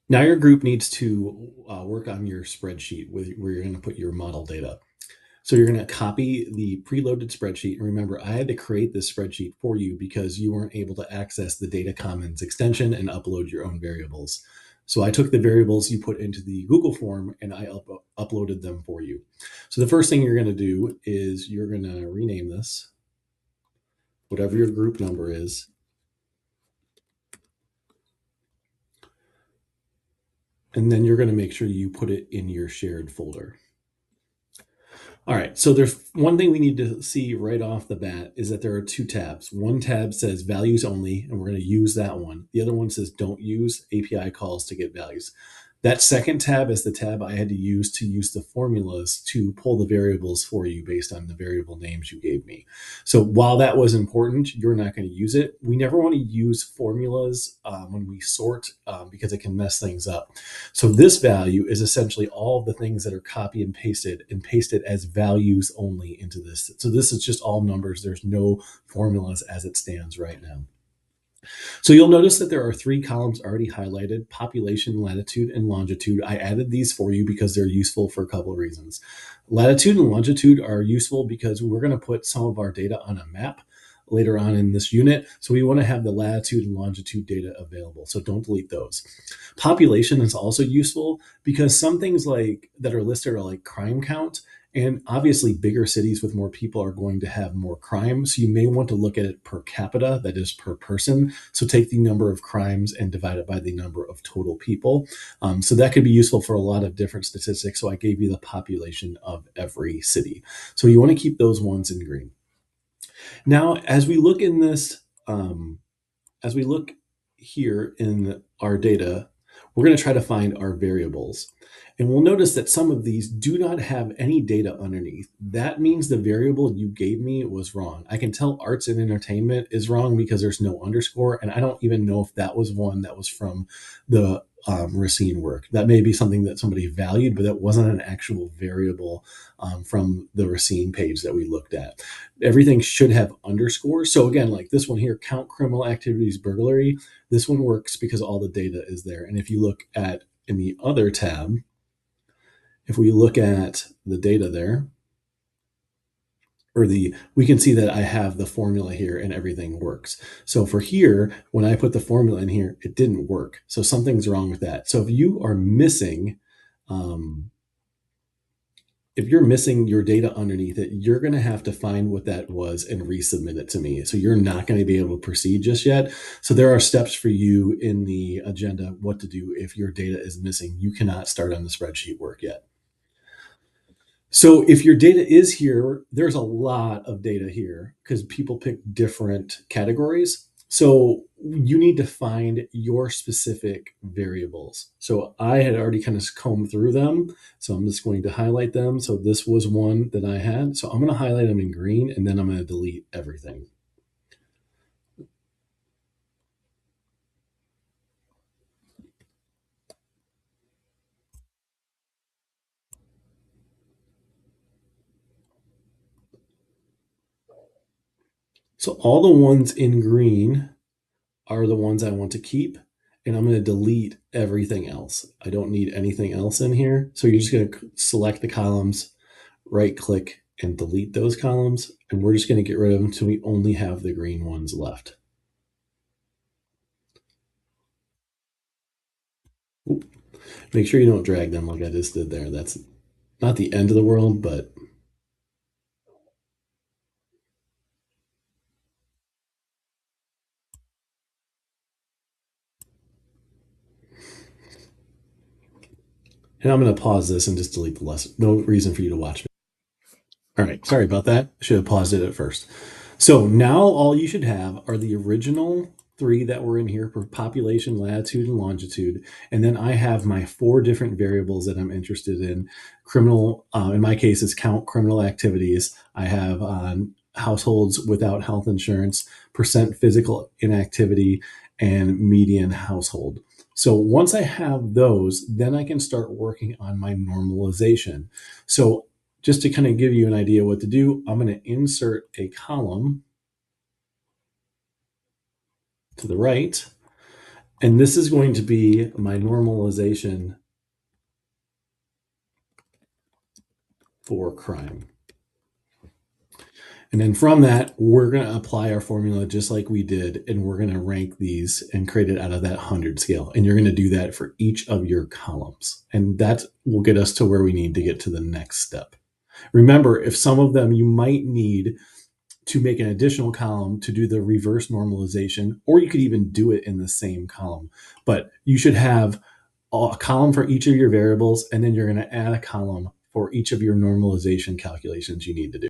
Now your group needs to work on your spreadsheet where you're going to put your model data. So you're going to copy the preloaded spreadsheet. And remember, I had to create this spreadsheet for you because you weren't able to access the Data Commons extension and upload your own variables. So I took the variables you put into the Google form and I uploaded them for you. So the first thing you're going to do is you're going to rename this, whatever your group number is. And then you're going to make sure you put it in your shared folder. All right, so there's one thing we need to see right off the bat is that there are two tabs. One tab says values only, and we're going to use that one. The other one says don't use API calls to get values. That second tab is the tab I had to use the formulas to pull the variables for you based on the variable names you gave me. So while that was important, you're not going to use it. We never want to use formulas when we sort because it can mess things up. So this value is essentially all of the things that are copy and pasted as values only into this. So this is just all numbers. There's no formulas as it stands right now. So you'll notice that there are three columns already highlighted: population, latitude, and longitude. I added these for you because they're useful for a couple of reasons. Latitude and longitude are useful because we're going to put some of our data on a map later on in this unit. So we want to have the latitude and longitude data available. So don't delete those. Population is also useful because some things like that are listed are like crime count. And obviously, bigger cities with more people are going to have more crime. So you may want to look at it per capita, that is per person. So take the number of crimes and divide it by the number of total people. So that could be useful for a lot of different statistics. So I gave you the population of every city. So you want to keep those ones in green. Now, as we look in this, as we look here in our data, we're going to try to find our variables. And we'll notice that some of these do not have any data underneath. That means the variable you gave me was wrong. I can tell arts and entertainment is wrong because there's no underscore, and I don't even know if that was one that was from the Racine work. That may be something that somebody valued, but that wasn't an actual variable from the Racine page that we looked at. Everything should have underscores. So again, like this one here, count criminal activities burglary, this one works because all the data is there. And if you look at in the other tab, if we look at the data there, we can see that I have the formula here and everything works. So for here, when I put the formula in here, it didn't work. So something's wrong with that. So if you are missing, if you're missing your data underneath it, you're going to have to find what that was and resubmit it to me. So you're not going to be able to proceed just yet. So there are steps for you in the agenda what to do if your data is missing. You cannot start on the spreadsheet work yet. So if your data is here, there's a lot of data here because people pick different categories. So you need to find your specific variables. So I had already kind of combed through them. So I'm just going to highlight them. So this was one that I had. So I'm going to highlight them in green and then I'm going to delete everything. So all the ones in green are the ones I want to keep. And I'm going to delete everything else. I don't need anything else in here. So you're just going to select the columns, right click, and delete those columns. And we're just going to get rid of them until we only have the green ones left. Oop. Make sure you don't drag them like I just did there. That's not the end of the world, but and I'm going to pause this and just delete the lesson. No reason for you to watch me. All right, sorry about that. I should have paused it at first. So now all you should have are the original three that were in here for population, latitude, and longitude. And then I have my four different variables that I'm interested in. Criminal, in my case, is count criminal activities. I have households without health insurance, percent physical inactivity, and median household. So once I have those, then I can start working on my normalization. So just to kind of give you an idea what to do, I'm going to insert a column to the right. And this is going to be my normalization for crime. And then from that, we're going to apply our formula just like we did, and we're going to rank these and create it out of that 100 scale. And you're going to do that for each of your columns. And that will get us to where we need to get to the next step. Remember, if some of them you might need to make an additional column to do the reverse normalization, or you could even do it in the same column. But you should have a column for each of your variables, and then you're going to add a column for each of your normalization calculations you need to do.